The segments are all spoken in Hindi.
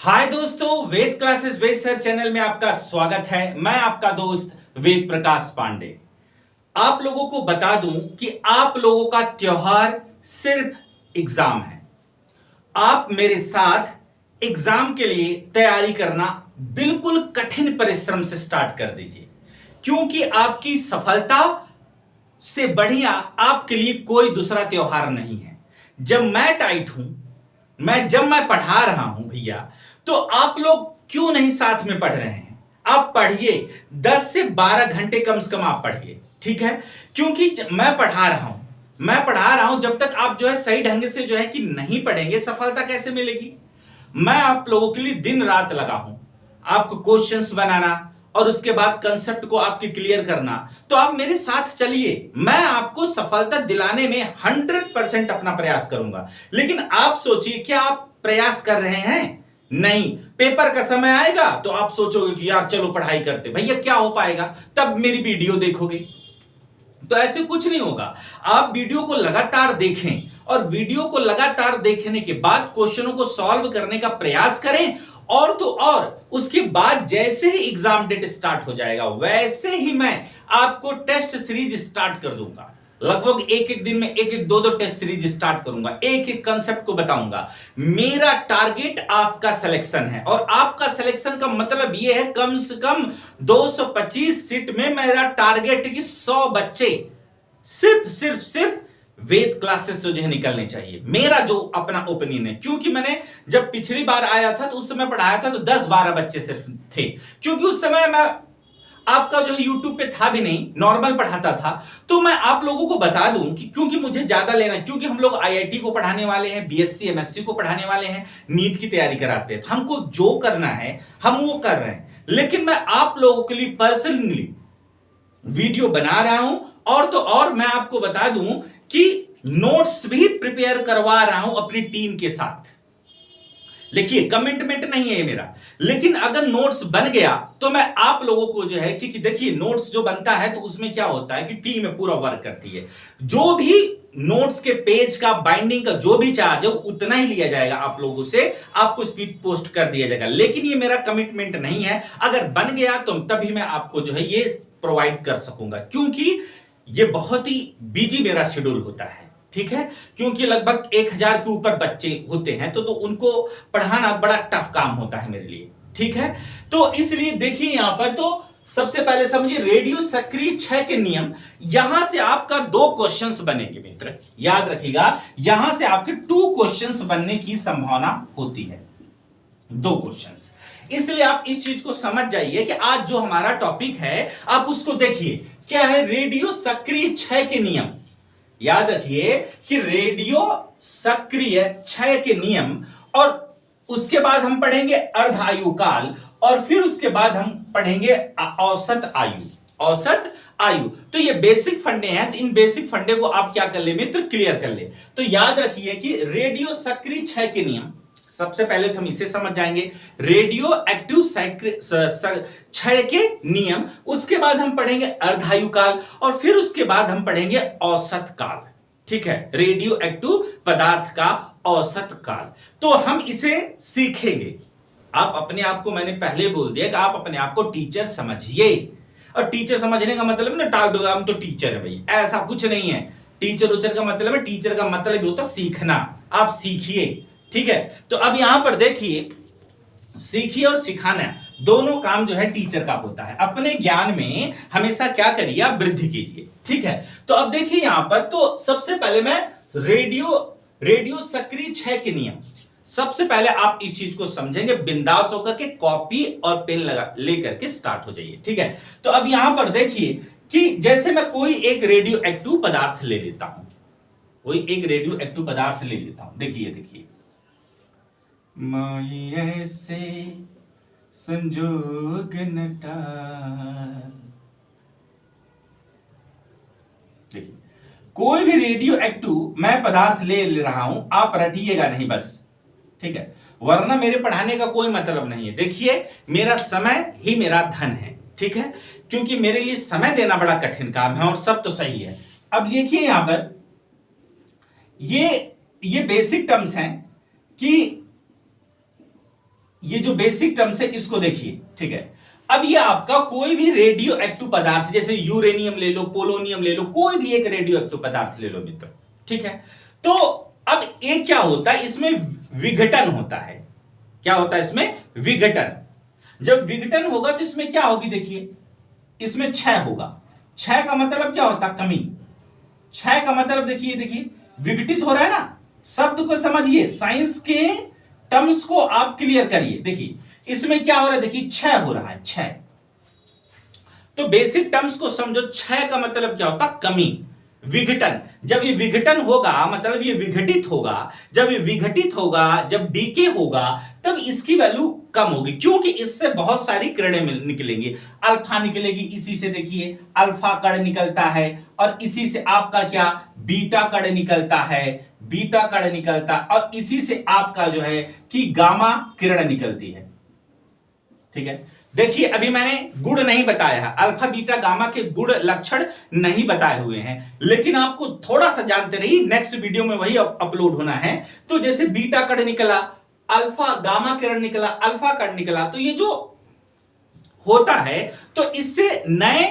हाय दोस्तों, वेद क्लासेस वेद सर चैनल में आपका स्वागत है। मैं आपका दोस्त वेद प्रकाश पांडे। आप लोगों को बता दूं कि आप लोगों का त्योहार सिर्फ एग्जाम है। आप मेरे साथ एग्जाम के लिए तैयारी करना बिल्कुल कठिन परिश्रम से स्टार्ट कर दीजिए, क्योंकि आपकी सफलता से बढ़िया आपके लिए कोई दूसरा त्योहार नहीं है। जब मैं टाइट हूं, जब मैं पढ़ा रहा हूं भैया, तो आप लोग क्यों नहीं साथ में पढ़ रहे हैं? आप पढ़िए, 10 से 12 घंटे कम से कम आप पढ़िए, ठीक है? क्योंकि मैं पढ़ा रहा हूं। जब तक आप जो है सही ढंग से जो है कि नहीं पढ़ेंगे, सफलता कैसे मिलेगी? मैं आप लोगों के लिए दिन रात लगा हूं, आपको क्वेश्चंस बनाना और उसके बाद कंसेप्ट को आपके क्लियर करना। तो आप मेरे साथ चलिए, मैं आपको सफलता दिलाने में 100% अपना प्रयास करूंगा। लेकिन आप सोचिए, क्या आप प्रयास कर रहे हैं? नहीं। पेपर का समय आएगा तो आप सोचोगे कि यार चलो पढ़ाई करते। भैया क्या हो पाएगा? तब मेरी वीडियो देखोगे। तो ऐसे कुछ नहीं होगा। आप वीडियो को लगातार देखें और वीडियो को लगातार देखने के बाद क्वेश्चनों को सॉल्व करने का प्रयास करें। और तो और उसके बाद जैसे ही एग्जाम डेट स्टार्ट हो जाएगा, वैसे ही मैं आपको टेस्ट सीरीज स्टार्ट कर दूंगा। लगभग एक एक दिन में एक दो टेस्ट सीरीज स्टार्ट करूंगा, एक एक कंसेप्ट को बताऊंगा। मेरा टारगेट आपका सिलेक्शन है, और आपका सिलेक्शन का मतलब यह है कम से कम 225 सीट में मेरा टारगेट है कि 100 बच्चे सिर्फ वेद क्लासेस से जो है निकलने चाहिए। मेरा जो अपना ओपिनियन है, क्योंकि मैंने जब पिछली बार आया था तो उस समय पढ़ाया था तो 10-12 बच्चे सिर्फ थे, क्योंकि उस समय मैं आपका जो है यूट्यूब पे था भी नहीं, नॉर्मल पढ़ाता था। तो मैं आप लोगों को बता दूं कि क्योंकि मुझे ज्यादा लेना, क्योंकि हम लोग आईआईटी को पढ़ाने वाले हैं, बीएससी एमएससी को पढ़ाने वाले हैं, नीट की तैयारी कराते हैं, तो हमको जो करना है हम वो कर रहे हैं। लेकिन मैं आप लोगों के लिए पर्सनली वीडियो बना रहा हूं, और तो और मैं आपको बता दूं कि नोट्स भी प्रिपेयर करवा रहा हूं अपनी टीम के साथ। देखिए, कमिटमेंट नहीं है ये मेरा, लेकिन अगर नोट्स बन गया तो मैं आप लोगों को जो है कि देखिए, नोट्स जो बनता है तो उसमें क्या होता है कि टीम में पूरा वर्क करती है। जो भी नोट्स के पेज का, बाइंडिंग का जो भी चार्ज है उतना ही लिया जाएगा आप लोगों से, आपको स्पीड पोस्ट कर दिया जाएगा। लेकिन ये मेरा कमिटमेंट नहीं है। अगर बन गया तो तभी मैं आपको जो है ये प्रोवाइड कर सकूंगा, क्योंकि ये बहुत ही बिजी मेरा शेड्यूल होता है, ठीक है? क्योंकि लगभग 1000 के ऊपर बच्चे होते हैं, तो उनको पढ़ाना बड़ा टफ काम होता है मेरे लिए, ठीक है? तो इसलिए देखिए, यहां पर तो सबसे पहले समझिए रेडियो सक्रिय क्षय के नियम। यहां से आपका 2 क्वेश्चंस बनेंगे मित्र, याद रखिएगा। यहां से आपके 2 क्वेश्चंस बनने की संभावना होती है, 2 क्वेश्चंस। इसलिए आप इस चीज को समझ जाइए कि आज जो हमारा टॉपिक है आप उसको देखिए, क्या है? रेडियो सक्रिय क्षय के नियम। याद रखिए कि रेडियो सक्रिय क्षय के नियम, और उसके बाद हम पढ़ेंगे अर्ध आयु काल, और फिर उसके बाद हम पढ़ेंगे औसत आयु। तो ये बेसिक फंडे हैं, तो इन बेसिक फंडे को आप क्या कर ले मित्र? क्लियर कर ले। तो याद रखिए कि रेडियो सक्रिय क्षय के नियम, सबसे पहले तो हम इसे समझ जाएंगे, रेडियो एक्टिव क्षय के नियम। उसके बाद हम पढ़ेंगे अर्धायु काल, और फिर उसके बाद हम पढ़ेंगे औसत काल, ठीक है? रेडियो एक्टिव पदार्थ का औसत काल। तो हम इसे सीखेंगे। आप अपने आप को, मैंने पहले बोल दिया कि आप अपने आप को टीचर समझिए, और टीचर समझने का मतलब ना टाक डोगा हम तो टीचर है भाई, ऐसा कुछ नहीं है। टीचर का मतलब है, टीचर का मतलब होता सीखना। आप सीखिए, ठीक है? तो अब यहां पर देखिए, सीखिए और सिखाना दोनों काम जो है टीचर का होता है। अपने ज्ञान में हमेशा क्या करिए? आप वृद्धि कीजिए, ठीक है? तो अब देखिए यहां पर, तो सबसे पहले मैं रेडियो सक्रिय क्षय के नियम, सबसे पहले आप इस चीज को समझेंगे। बिंदास होकर के कॉपी और पेन लेकर के स्टार्ट हो जाइए, ठीक है? तो अब यहां पर देखिए कि जैसे मैं कोई एक रेडियो एक्टिव पदार्थ ले लेता हूं, देखिए, माई ऐसे संजोग नटार। देखिए, कोई भी रेडियो एक्टिव मैं पदार्थ ले रहा हूं, आप रटिएगा नहीं बस, ठीक है? वरना मेरे पढ़ाने का कोई मतलब नहीं है। देखिए, मेरा समय ही मेरा धन है, ठीक है? क्योंकि मेरे लिए समय देना बड़ा कठिन काम है, और सब तो सही है। अब देखिए यहां पर ये बेसिक टर्म्स हैं कि ये जो बेसिक टर्म्स है इसको देखिए, ठीक है। अब ये आपका कोई भी रेडियो एक्टिव पदार्थ, जैसे यूरेनियम ले लो, पोलोनियम ले लो, कोई भी एक रेडियो एक्टिव पदार्थ ले लो मित्र, ठीक है। तो अब ये क्या होता है, इसमें विघटन होता है। क्या होता है इसमें? विघटन। जब विघटन होगा तो इसमें क्या होगी, देखिए इसमें क्षय होगा। क्षय का मतलब क्या होता है? कमी। क्षय का मतलब देखिए, देखिए विघटित हो रहा है ना। शब्द को समझिए, साइंस के टर्म्स को आप क्लियर करिए। देखिए इसमें क्या हो रहा है, देखिए क्षय हो रहा है, क्षय। तो बेसिक टर्म्स को समझो। क्षय का मतलब क्या होता? कमी। विघटन, जब ये विघटन होगा मतलब ये विघटित होगा। जब ये विघटित होगा, जब डीके होगा, तब इसकी वैल्यू कम होगी, क्योंकि इससे बहुत सारी किरणें निकलेंगी। अल्फा निकलेगी, इसी से देखिए अल्फा कण निकलता है, और इसी से आपका क्या बीटा कण निकलता है, बीटा कण निकलता, और इसी से आपका जो है कि गामा किरण निकलती है, ठीक है। देखिए अभी मैंने गुण नहीं बताया है, अल्फा बीटा गामा के गुण लक्षण नहीं बताए हुए हैं, लेकिन आपको थोड़ा सा जानते रहिए, नेक्स्ट वीडियो में वही अपलोड होना है। तो जैसे बीटा कण निकला, अल्फा गामा किरण निकला, अल्फा कण निकला, तो ये जो होता है तो इससे नए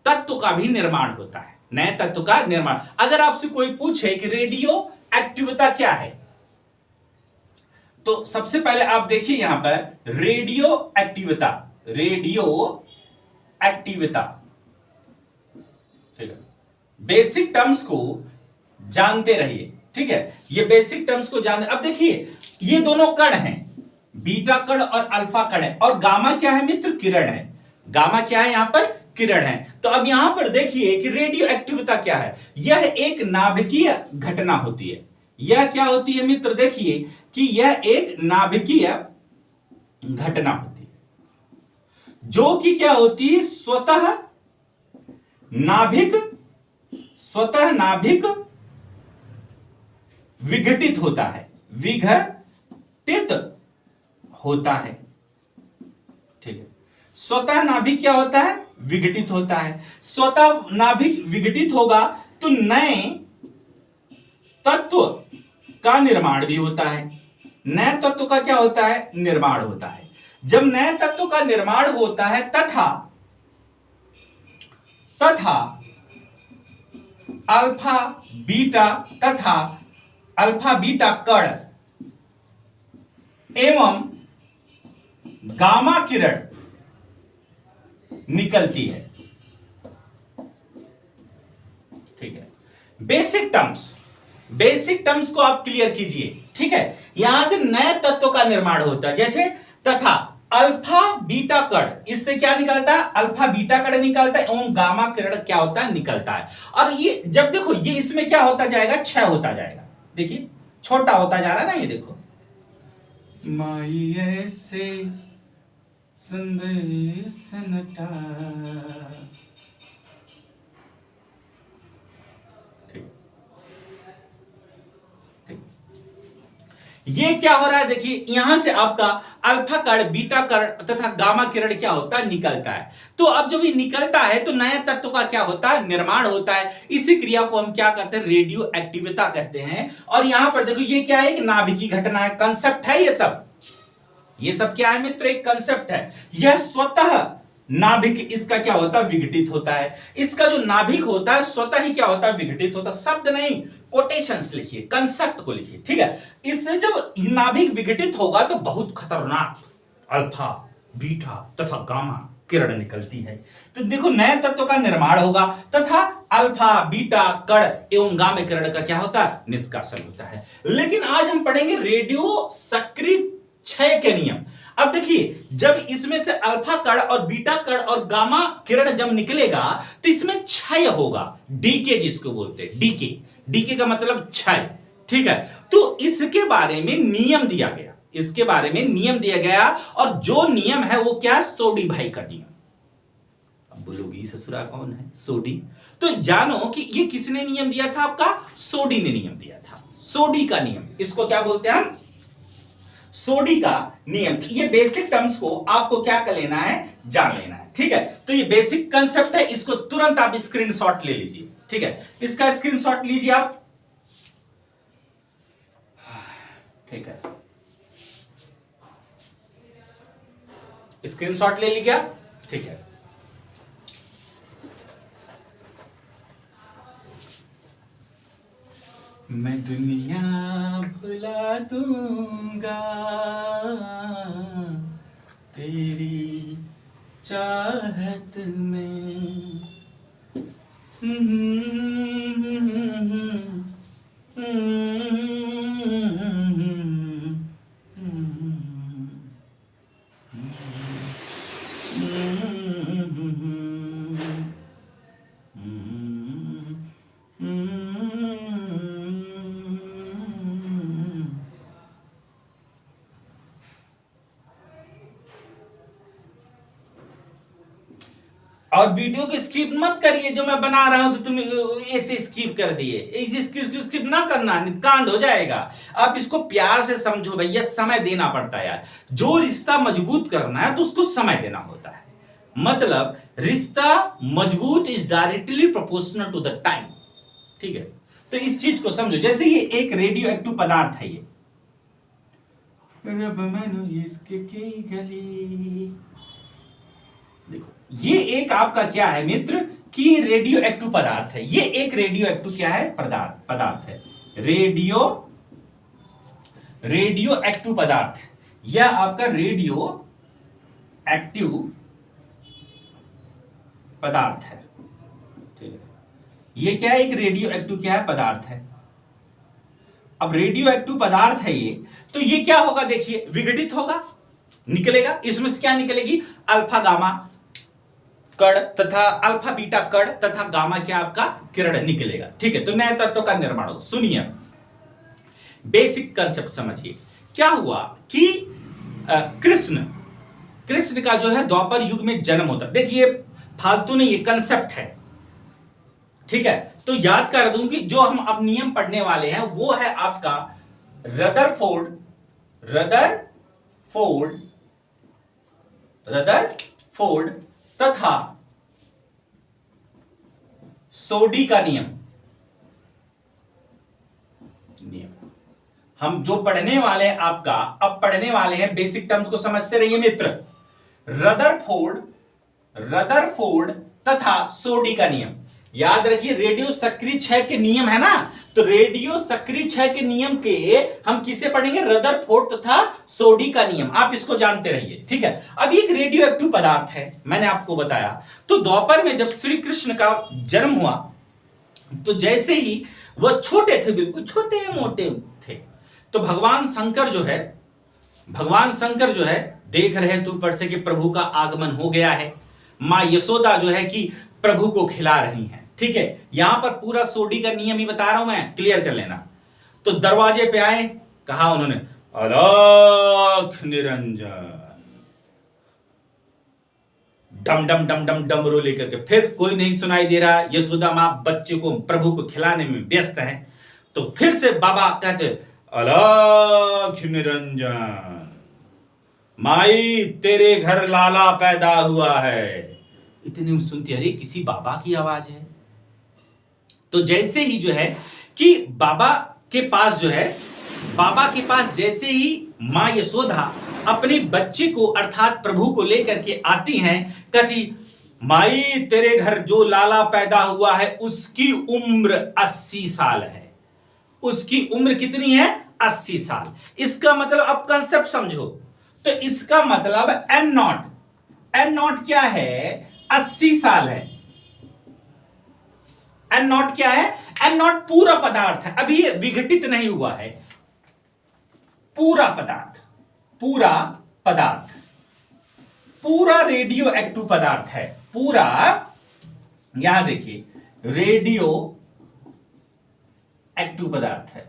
तत्व का भी निर्माण होता है, नए तत्व का निर्माण। अगर आपसे कोई पूछे कि रेडियो एक्टिविटी क्या है, तो सबसे पहले आप देखिए यहां पर रेडियो एक्टिविटी, रेडियो एक्टिविटी, ठीक है। बेसिक टर्म्स को जानते रहिए, ठीक है। ये बेसिक टर्म्स को जान। अब देखिए ये दोनों कण हैं, बीटा कण और अल्फा कण है, और गामा क्या है मित्र? किरण है। गामा क्या है? यहां पर किरण है। तो अब यहां पर देखिए कि रेडियो एक्टिविटी क्या है। यह एक नाभिकीय घटना होती है। यह क्या होती है मित्र? देखिए कि यह एक नाभिकीय घटना होती है, जो कि क्या होती है? स्वतः नाभिक विघटित होता है, विघटित होता है, ठीक है। स्वतः नाभिक क्या होता है? विघटित होता है। स्वतः नाभिक विघटित होगा तो नए तत्व का निर्माण भी होता है। नए तत्व का क्या होता है? निर्माण होता है। जब नए तत्व का निर्माण होता है तथा अल्फा बीटा कण एवं गामा किरण निकलती है, ठीक है। बेसिक टर्म्स को आप क्लियर कीजिए, ठीक है। यहां से नए तत्व का निर्माण होता है, जैसे तथा अल्फा बीटा कण, इससे क्या निकलता है? अल्फा बीटा कण निकलता है, एवं गामा किरण क्या होता है? निकलता है। और ये जब देखो ये इसमें क्या होता जाएगा? क्षय होता जाएगा। देखिए छोटा होता जा रहा है ना, ये देखो माई ऐसे संदेश नटा, ये क्या हो रहा है? देखिए यहां से आपका अल्फा कण, बीटा कण तथा गामा किरण क्या होता है? निकलता है। तो अब जब ये निकलता है तो नए तत्व का क्या होता है? निर्माण होता है। इसी क्रिया को हम क्या कहते हैं? रेडियो एक्टिविटी कहते हैं। और यहां पर देखो ये क्या है? एक नाभिकीय घटना है, कंसेप्ट है ये सब क्या है मित्र? एक कंसेप्ट है। यह स्वतः नाभिक इसका क्या होता है? विघटित होता है। इसका जो नाभिक होता है स्वतः ही क्या होता है? विघटित होता है। शब्द नहीं, कोटेशंस लिखिए, कंसेप्ट को लिखिए, ठीक है। इससे जब नाभिक विघटित होगा तो बहुत खतरनाक अल्फा बीटा तथा गामा किरण निकलती है। तो देखो नए तत्व का निर्माण होगा तथा अल्फा बीटा कण एवं गामा किरण का क्या होता है? निष्कासन होता है। लेकिन आज हम पढ़ेंगे रेडियो सक्रिय क्षय के नियम। अब देखिए जब इसमें से अल्फा कण और बीटा कण और गामा किरण जब निकलेगा तो इसमें क्षय होगा, डीके जिसको बोलते हैं, डीके का मतलब क्षय, ठीक है। तो इसके बारे में नियम दिया गया, इसके बारे में नियम दिया गया, और जो नियम है वो क्या? सोडी भाई का नियम। अब बोलोगी ससुरा कौन है? सोडी। तो जानो कि ये किसने नियम दिया था? आपका सोडी ने नियम दिया था। सोडी का नियम, इसको क्या बोलते हैं हम? सोडी का नियम। तो ये बेसिक टर्म्स को आपको क्या कर लेना है? जान लेना है, ठीक है। तो ये बेसिक कंसेप्ट है, इसको तुरंत आप स्क्रीनशॉट ले लीजिए, ठीक है। इसका स्क्रीनशॉट लीजिए आप, ठीक है। स्क्रीनशॉट ले लिया, ठीक है। मैं दुनिया भुला दूंगा तेरी चाहत में। और वीडियो को स्किप मत करिए, जो मैं बना रहा हूं तो तुम ऐसे स्किप कर दिए, ऐसे स्किप ना करना, निकांड हो जाएगा। आप इसको प्यार से समझो भैया, समय देना पड़ता है यार। जो रिश्ता मजबूत करना है तो उसको समय देना होता है। मतलब रिश्ता मजबूत is directly proportional to the time, ठीक है। तो इस चीज को समझो। जैसे ये एक रेडियो एक्टिव पदार्थ है, ये रब मनो इसके की गली, देखो ये एक आपका क्या है मित्र कि रेडियो एक्टिव पदार्थ है। ये एक रेडियो एक्टिव क्या है, पदार्थ है, रेडियो एक्टिव पदार्थ, या आपका रेडियो एक्टिव पदार्थ है, ठीक है। ये क्या है, एक रेडियो एक्टिव क्या है, पदार्थ है। अब रेडियो एक्टिव पदार्थ है ये, तो ये क्या होगा देखिए, विघटित होगा, निकलेगा। इसमें से क्या निकलेगी, अल्फा गामा कण तथा अल्फा बीटा कण तथा गामा क्या आपका किरण निकलेगा, ठीक है। तो नए तत्व का निर्माण होगा। सुनिए, बेसिक कंसेप्ट समझिए। क्या हुआ कि कृष्ण का जो है द्वापर युग में जन्म होता। देखिए फालतू नहीं, ये कंसेप्ट है, ठीक है। तो याद कर दूं कि जो हम अब नियम पढ़ने वाले हैं वो है आपका रदरफोर्ड तथा सोडी का नियम। हम जो पढ़ने वाले हैं आपका, अब पढ़ने वाले हैं, बेसिक टर्म्स को समझते रहिए मित्र। रदरफोर्ड तथा सोडी का नियम याद रखिए। रेडियो सक्रिय क्षय के नियम है ना, तो रेडियो सक्रिय क्षय के नियम के हम किसे पढ़ेंगे, रदरफोर्ड तथा सोडी का नियम। आप इसको जानते रहिए, ठीक है। अब एक रेडियो एक्टिव पदार्थ है, मैंने आपको बताया। तो द्वापर में जब श्री कृष्ण का जन्म हुआ, तो जैसे ही वह छोटे थे, बिल्कुल छोटे मोटे थे, तो भगवान शंकर जो है देख रहे थे ऊपर से कि प्रभु का आगमन हो गया है। मां यशोदा जो है कि प्रभु को खिला रही हैं, ठीक है। यहां पर पूरा सोडी का नियम ही बता रहा हूं मैं, क्लियर कर लेना। तो दरवाजे पे आए, कहा उन्होंने अलख निरंजन, डम डम डम डम डमरू लेकर के। फिर कोई नहीं सुनाई दे रहा, यशोदा मां बच्चे को प्रभु को खिलाने में व्यस्त है। तो फिर से बाबा कहते अलख निरंजन, माई तेरे घर लाला पैदा हुआ है। इतने में सुनती, अरे किसी बाबा की आवाज है। तो जैसे ही जो है कि बाबा के पास जैसे ही मां यशोदा अपने बच्चे को अर्थात प्रभु को लेकर के आती हैं, कहती माई तेरे घर जो लाला पैदा हुआ है उसकी उम्र 80 साल है। उसकी उम्र कितनी है, 80 साल। इसका मतलब अब कंसेप्ट समझो। तो इसका मतलब एन नॉट क्या है, 80 साल है। एन नॉट क्या है, एन नॉट पूरा पदार्थ है, अभी ये विघटित नहीं हुआ है। पूरा पदार्थ पूरा रेडियो एक्टिव पदार्थ है। पूरा, यहां देखिए, रेडियो एक्टिव पदार्थ है।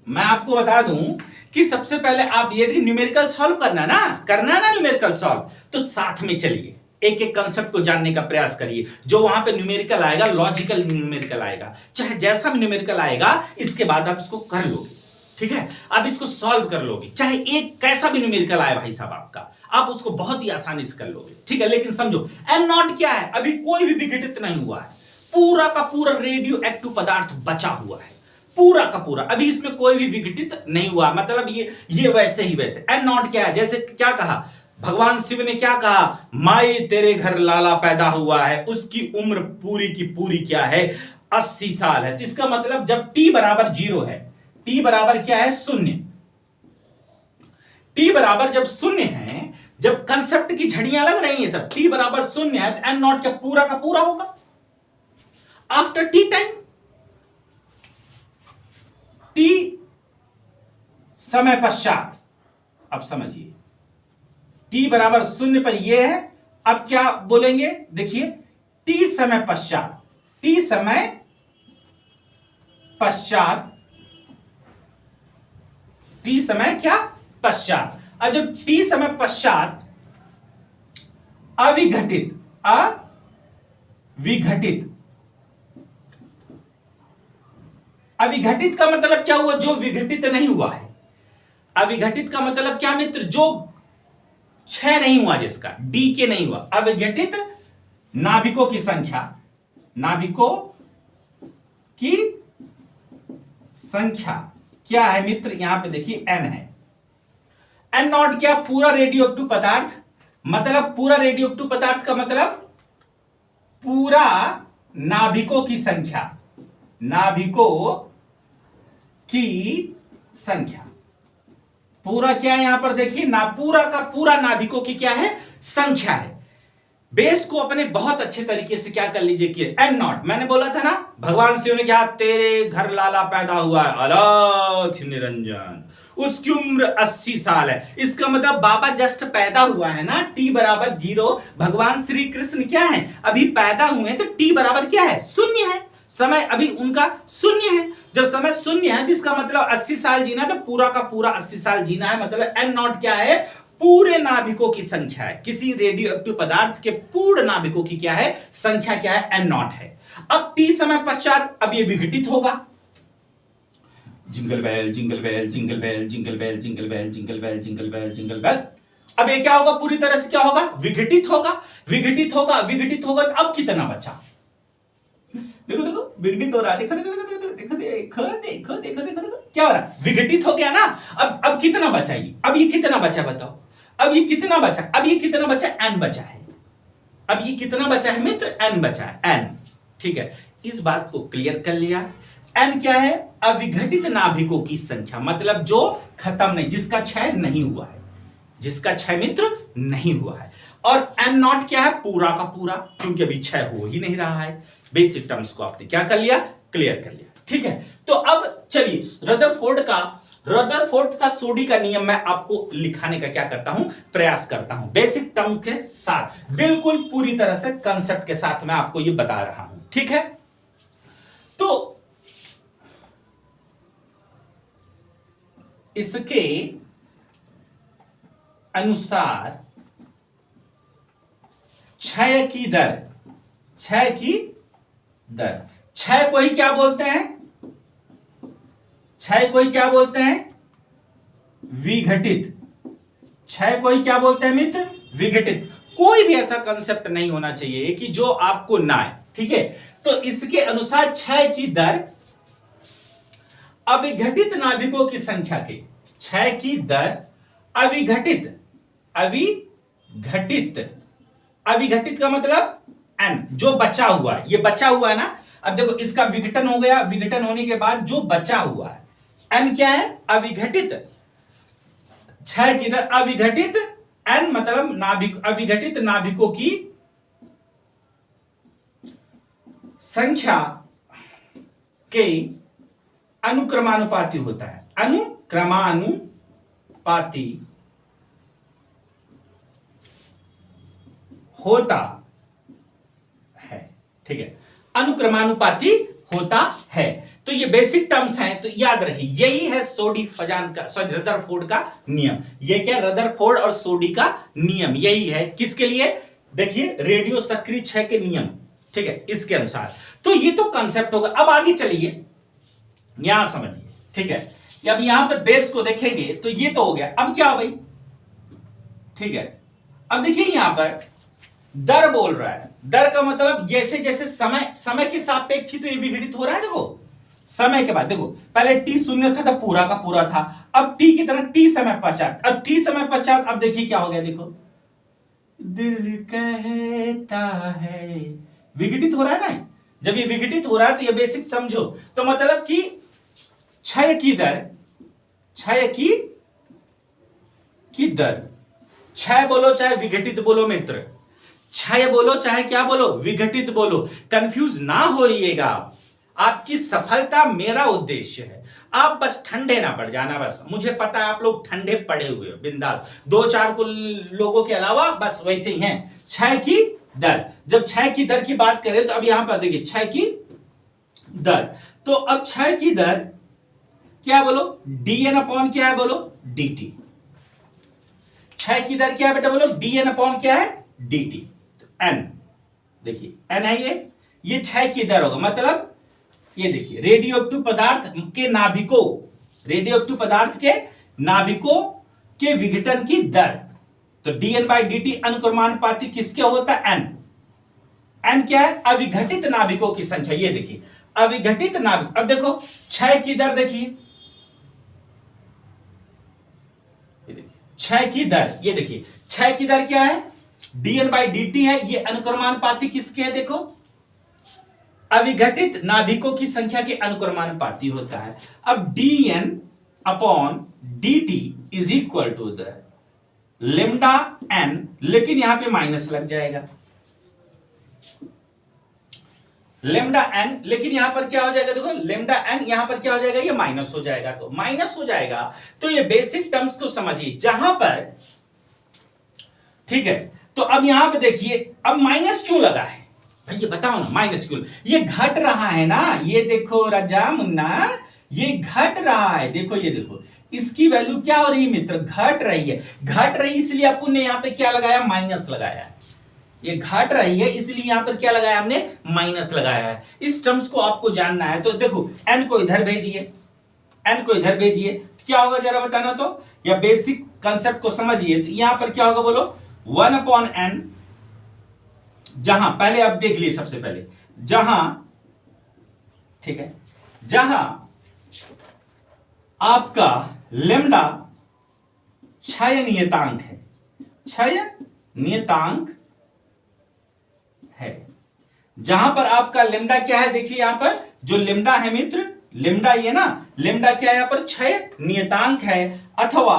मैं आपको बता दूं कि सबसे पहले आप यदि न्यूमेरिकल सॉल्व करना ना न्यूमेरिकल सॉल्व, तो साथ में चलिए, एक एक कंसेप्ट को जानने का प्रयास करिए। जो वहां पे न्यूमेरिकल आएगा, लॉजिकल न्यूमेरिकल आएगा, चाहे जैसा भी न्यूमेरिकल आएगा, इसके बाद आप इसको कर लोगे, ठीक है। आप इसको सॉल्व कर लोगे, चाहे एक कैसा भी न्यूमेरिकल आए भाई साहब आपका, आप उसको बहुत ही आसानी से कर लोगे, ठीक है। लेकिन समझो एन नॉट क्या है, अभी कोई भी विघटित नहीं हुआ है, पूरा का पूरा रेडियो एक्टिव पदार्थ बचा हुआ है। पूरा का पूरा, अभी इसमें कोई भी विघटित नहीं हुआ, मतलब ये वैसे ही वैसे। एन नॉट क्या है, जैसे क्या कहा भगवान शिव ने, क्या कहा, माई तेरे घर लाला पैदा हुआ है, उसकी उम्र पूरी की पूरी क्या है, 80 साल है। तो इसका मतलब जब टी बराबर 0 है, टी बराबर क्या है, शून्य, टी बराबर जब शून्य है, जब कंसेप्ट की झड़ियां लग रही हैं सब, टी बराबर शून्य है, तो एन नॉट क्या पूरा का पूरा होगा आफ्टर टी टाइम। टी समय पश्चात, अब समझिए टी बराबर शून्य पर यह है, अब क्या बोलेंगे, देखिए टी समय पश्चात, टी समय पश्चात, टी समय क्या पश्चात, और जब टी समय पश्चात अविघटित, अविघटित, अविघटित का मतलब क्या हुआ, जो विघटित नहीं हुआ है। अविघटित का मतलब क्या मित्र, जो क्षय नहीं हुआ, जिसका डी के नहीं हुआ, अविघटित नाभिकों की संख्या, नाभिकों की संख्या क्या है मित्र, यहां पे देखिए एन है। एन नॉट क्या, पूरा रेडियोएक्टिव पदार्थ, मतलब पूरा रेडियोएक्टिव पदार्थ का मतलब पूरा नाभिकों की संख्या, नाभिकों की संख्या, पूरा क्या है यहां पर देखिए ना, पूरा का पूरा नाभिकों की क्या है, संख्या है। बेस को अपने बहुत अच्छे तरीके से क्या कर लीजिए कि एन नॉट, मैंने बोला था ना भगवान शिव ने कहा तेरे घर लाला पैदा हुआ है, अलख निरंजन, उसकी उम्र 80 साल है। इसका मतलब बाबा जस्ट पैदा हुआ है ना, टी बराबर 0, भगवान श्री कृष्ण क्या है, अभी पैदा हुए, तो टी बराबर क्या है, शून्य है, समय अभी उनका शून्य है। जब समय शून्य है तो इसका मतलब 80 साल जीना, तो पूरा का पूरा 80 साल जीना है, मतलब एन नॉट क्या है, पूरे नाभिकों की संख्या है, किसी रेडियो एक्टिव पदार्थ के पूर्ण नाभिकों की क्या है, संख्या क्या है, एन नॉट है। अब टी समय पश्चात अब ये विघटित होगा, jingle bell jingle bell jingle bell jingle bell jingle bell jingle bell jingle bell jingle bell, अब ये क्या होगा, पूरी तरह से क्या होगा, विघटित होगा, विघटित होगा, विघटित होगा। तो अब कितना बचा, देखो देखो विघटित हो रहा है, देखो देखो देखो देखो देखो देखो देखो देखो देखो क्या हो रहा है, विघटित हो गया ना। अब कितना बचा, ये अब ये कितना बचा बताओ, अब ये कितना बचा, अब ये कितना बचा, एन बचा है, अब ये कितना बचा है मित्र, एन बचा है, एन, ठीक है। इस बात को क्लियर कर लिया। एन क्या है, अविघटित नाभिकों की संख्या, मतलब जो खत्म नहीं, जिसका क्षय नहीं हुआ है, जिसका क्षय मित्र नहीं हुआ है। और एन नॉट क्या है, पूरा का पूरा, क्योंकि अभी क्षय हो ही नहीं रहा है। बेसिक टर्म्स को आपने क्या कर लिया, क्लियर कर लिया, ठीक है। तो अब चलिए रदरफोर्ड तथा सोडी का नियम मैं आपको लिखाने का क्या करता हूं, प्रयास करता हूं, बेसिक टर्म के साथ, बिल्कुल पूरी तरह से कंसेप्ट के साथ मैं आपको ये बता रहा हूं, ठीक है। तो इसके अनुसार क्षय की दर, क्षय की दर, क्षय को ही क्या बोलते हैं, क्षय को ही क्या बोलते हैं, विघटित, क्षय को ही क्या बोलते हैं मित्र, विघटित। कोई भी ऐसा कंसेप्ट नहीं होना चाहिए कि जो आपको ना आए, ठीक है। तो इसके अनुसार क्षय की दर अविघटित नाभिकों की संख्या के, क्षय की दर अविघटित, अविघटित, अविघटित का मतलब एन, जो बचा हुआ है, ये बचा हुआ है ना। अब देखो इसका विघटन हो गया, विघटन होने के बाद जो बचा हुआ है, एन क्या है, अविघटित, क्षय की दर अविघटित, एन मतलब नाभिक, अविघटित नाभिकों की संख्या के अनुक्रमानुपाती होता है, अनुक्रमानुपाती होता है, ठीक है, अनुक्रमानुपाती होता है। तो ये बेसिक टर्म्स हैं, तो याद रखिए यही है सोडी फजान का, सॉरी रदरफोर्ड का नियम। ये क्या, रदरफोर्ड और सोडी का नियम यही है, किसके लिए, देखिए रेडियो सक्रिय क्षय के नियम, ठीक है, इसके अनुसार। तो ये तो कंसेप्ट होगा। अब आगे चलिए, यहां समझिए, ठीक है। अब यहां पर बेस को देखेंगे तो ये तो हो गया। अब क्या भाई, ठीक है, अब देखिए यहां पर दर बोल रहा है, दर का मतलब जैसे जैसे समय के सापेक्ष ही तो ये विघटित हो रहा है। देखो समय के बाद देखो, पहले टी शून्य था तो पूरा का पूरा था, अब टी की तरह टी समय पश्चात, अब टी समय पश्चात, अब देखिए क्या हो गया, देखो दिल कहता है, विघटित हो रहा है ना। जब ये विघटित हो रहा है तो ये बेसिक समझो, तो मतलब कि क्षय की दर, क्षय की दर, क्षय बोलो चाहे विघटित बोलो मित्र, क्षय बोलो चाहे क्या बोलो, विघटित बोलो, कंफ्यूज ना होइएगा आप। आपकी सफलता मेरा उद्देश्य है, आप बस ठंडे ना पड़ जाना। बस मुझे पता है आप लोग ठंडे पड़े हुए हो, बिंदास, दो चार को लोगों के अलावा बस वैसे ही हैं। क्षय की दर, जब क्षय की दर की बात करें तो अब यहां पर देखिए क्षय की दर, तो अब क्षय की दर क्या बोलो, dn अपॉन क्या है बोलो, dt। क्षय की दर क्या है बेटा बोलो, dn अपॉन क्या है, dt। तो n देखिए n है, ये क्षय की दर होगा, मतलब ये देखिए रेडियोएक्टिव पदार्थ के नाभिकों, रेडियोएक्टिव पदार्थ के नाभिकों के विघटन की दर। तो dn/dt अनुक्रमानुपाती किसके होता है, n। n क्या है, अविघटित नाभिकों की संख्या। ये देखिए अविघटित नाभिक, अब देखो क्षय की दर, देखिए क्षय की दर, ये देखिए क्षय की दर क्या है, dn/dt है, ये अनुक्रमानुपाती किसके है, देखो अविघटित नाभिकों की संख्या के अनुक्रमानुपाती होता है। अब dn upon dt is equal to the lambda n, लेकिन यहां पे माइनस लग जाएगा, लेमडा n, लेकिन यहां पर क्या हो जाएगा, देखो लेमडा n यहां पर क्या हो जाएगा, ये माइनस हो जाएगा, तो माइनस हो जाएगा। तो ये बेसिक टर्म्स को समझिए, जहां पर ठीक है, तो अब यहां पे देखिए अब माइनस क्यों लगा है भाई, ये बताओ ना, माइनस क्यों, ये घट रहा है ना, ये देखो राजा मुन्ना, ये घट रहा है, देखो ये देखो इसकी वैल्यू क्या हो रही है मित्र, घट रही है, घट रही इसलिए अपन ने यहां पे क्या लगाया, माइनस लगाया है। ये घट रही है इसलिए यहां पर क्या लगाया हमने, माइनस लगाया है। इस टर्म्स को आपको जानना है, तो देखो n को इधर भेजिए, n को इधर भेजिए, क्या होगा जरा बताना, तो या बेसिक कंसेप्ट को समझिए, तो यहां पर क्या होगा बोलो, 1/n, जहां पहले आप देख लिए, सबसे पहले जहां, ठीक है, जहां आपका लेमडा क्षय नियतांक है, क्षय नियतांक है, जहां पर आपका लेमडा क्या है, देखिए यहां पर जो लेमडा है मित्र, लेमडा ये ना, लेमडा क्या है यहां पर, क्षय नियतांक है, अथवा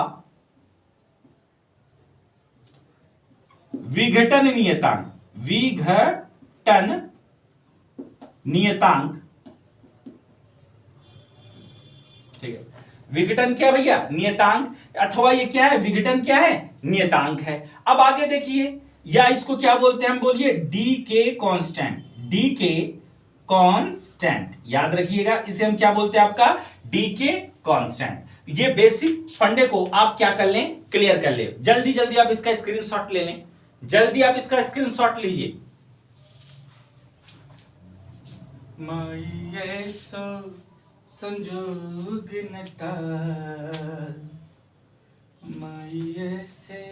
विघटन नियतांक, विघटन नियतांक, ठीक है, विघटन क्या भैया, नियतांक, अथवा ये क्या है, विघटन क्या है, नियतांक है। अब आगे देखिए, या इसको क्या बोलते हैं हम, बोलिए डी के कांस्टेंट, डी के कांस्टेंट, याद रखिएगा इसे हम क्या बोलते हैं, आपका डी के कांस्टेंट। ये बेसिक फंडे को आप क्या कर लें, क्लियर कर लें, जल्दी जल्दी आप इसका स्क्रीनशॉट ले लें, जल्दी आप इसका स्क्रीनशॉट लीजिए। संजोग न टाल, माये से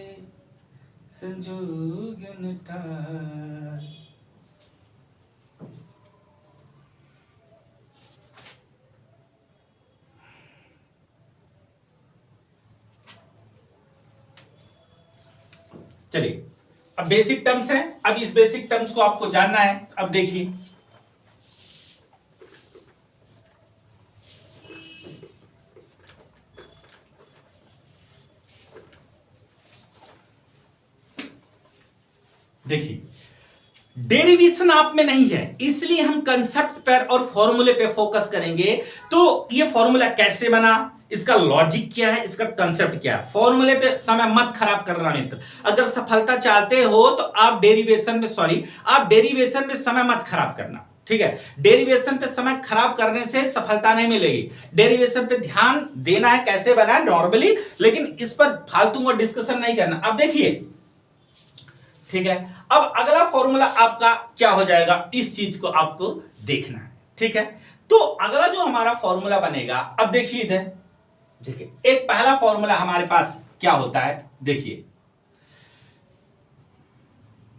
संजोग न टाल। चलिए, अब बेसिक टर्म्स हैं, अब इस बेसिक टर्म्स को आपको जानना है। अब देखिए देखिए डेरिवेशन आप में नहीं है, इसलिए हम कंसेप्ट पर और फॉर्मूले पे फोकस करेंगे। तो ये फॉर्मूला कैसे बना, इसका लॉजिक क्या है, इसका कंसेप्ट क्या है, फॉर्मूले पे समय मत खराब करना मित्र। अगर सफलता चाहते हो तो आप डेरिवेशन में समय मत खराब करना, ठीक है। डेरिवेशन पे समय खराब करने से सफलता नहीं मिलेगी। डेरिवेशन पे ध्यान देना है, कैसे बनाए नॉर्मली, लेकिन इस पर फालतू में डिस्कशन नहीं करना। अब देखिए, ठीक है, अब अगला फॉर्मूला आपका क्या हो जाएगा, इस चीज को आपको देखना है, ठीक है। तो अगला जो हमारा फॉर्मूला बनेगा, अब देखिए इधर, देखिए एक पहला फॉर्मूला हमारे पास क्या होता है, देखिए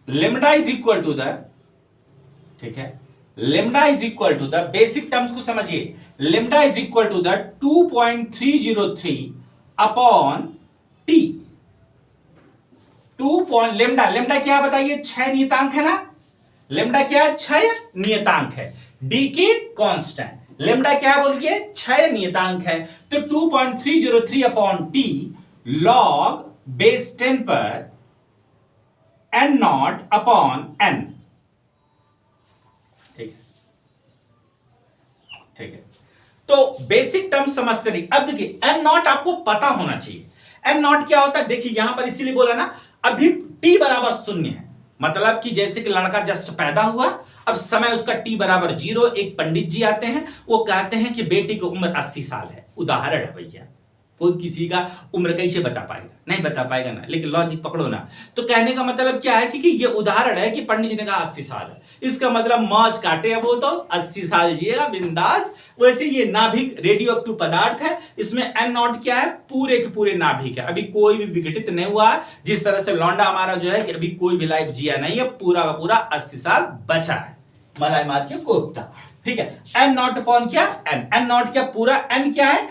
lambda is equal to the, ठीक है, lambda is equal to the, basic terms को समझिए, lambda is equal to the 2.303 upon T. Lambda, lambda क्या बताइए, 6 नियतांक है ना, लेमडा क्या है, 6 नियतांक है। डी की कांस्टेंट, लेमडा क्या बोलिए, 6 नियतांक है, तो 2.303 अपॉन टी लॉग बेस 10 पर एन नॉट अपॉन एन। ठीक है, ठीक है, तो बेसिक टर्म समझते रहिए। अब देखिए एन नॉट आपको पता होना चाहिए, एन नॉट क्या होता है, देखिए यहां पर इसीलिए बोला ना, अभी टी बराबर 0 है, मतलब कि जैसे कि लड़का जस्ट पैदा हुआ, अब समय उसका टी बराबर 0, एक पंडित जी आते हैं, वो कहते हैं कि बेटी की उम्र 80 साल है, उदाहरण है भैया, कोई किसी का उम्र कैसे बता पाएगा, नहीं बता पाएगा ना, लेकिन लॉजिक पकड़ो ना। तो कहने का मतलब क्या है कि ये उदाहरण है कि पंडित जी ने कहा 80 साल है, इसका मतलब मौज काटे, अब वो तो 80 साल जिएगा बिंदास। वैसे ये नाभिक रेडियो एक्टिव पदार्थ है, इसमें एन नॉट क्या है, पूरे के पूरे नाभिक है, अभी कोई भी विघटित नहीं हुआ। जिस तरह से लौंडा हमारा जो है कि अभी कोई भी लाइफ जिया नहीं है, पूरा का पूरा 80 साल बचा है, मलाई मार के कोफ्ता। ठीक है, एन नॉट अपॉन क्या, एन नॉट क्या, पूरा एन क्या है,